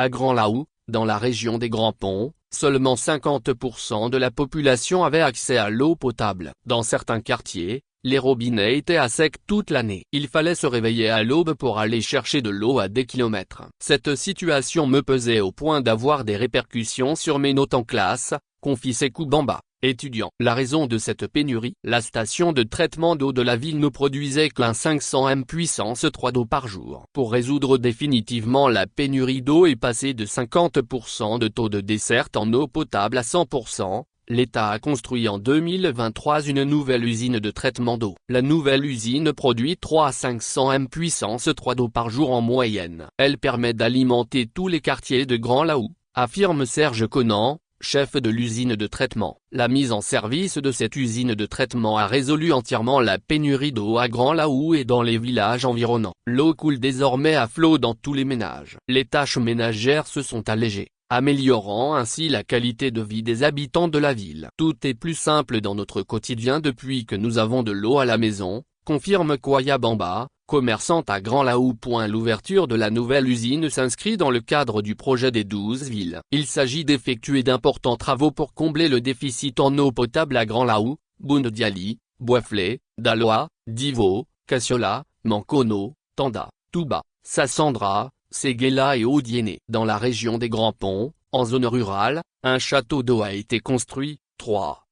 À Grand-Laou, dans la région des Grands Ponts, seulement 50% de la population avait accès à l'eau potable. Dans certains quartiers, les robinets étaient à sec toute l'année. Il fallait se réveiller à l'aube pour aller chercher de l'eau à des kilomètres. Cette situation me pesait au point d'avoir des répercussions sur mes notes en classe, confie Sékou Bamba, étudiant. La raison de cette pénurie, la station de traitement d'eau de la ville ne produisait qu'un 500 m puissance 3 d'eau par jour. Pour résoudre définitivement la pénurie d'eau et passer de 50% de taux de desserte en eau potable à 100%, l'État a construit en 2023 une nouvelle usine de traitement d'eau. La nouvelle usine produit 3 à 500 m puissance 3 d'eau par jour en moyenne. Elle permet d'alimenter tous les quartiers de Grand-Laou, affirme Serge Conan, chef de l'usine de traitement. La mise en service de cette usine de traitement a résolu entièrement la pénurie d'eau à Grand-Laou et dans les villages environnants. L'eau coule désormais à flot dans tous les ménages. Les tâches ménagères se sont allégées, améliorant ainsi la qualité de vie des habitants de la ville. Tout est plus simple dans notre quotidien depuis que nous avons de l'eau à la maison, confirme Koya Bamba, commerçante à Grand-Laou. L'ouverture de la nouvelle usine s'inscrit dans le cadre du projet des 12 villes. Il s'agit d'effectuer d'importants travaux pour combler le déficit en eau potable à Grand-Laou, Boundiali, Boisflé, Daloa, Divo, Kassiola, Mankono, Tanda, Touba, Sassandra, Séguéla et Odiéné. Dans la région des Grands Ponts, en zone rurale, un château d'eau a été construit. 3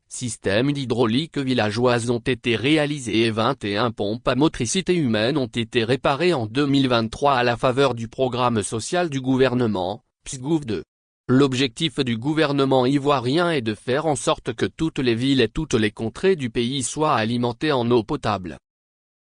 systèmes d'hydraulique villageoise ont été réalisés et 21 pompes à motricité humaine ont été réparées en 2023 à la faveur du programme social du gouvernement, PSGouv 2. L'objectif du gouvernement ivoirien est de faire en sorte que toutes les villes et toutes les contrées du pays soient alimentées en eau potable.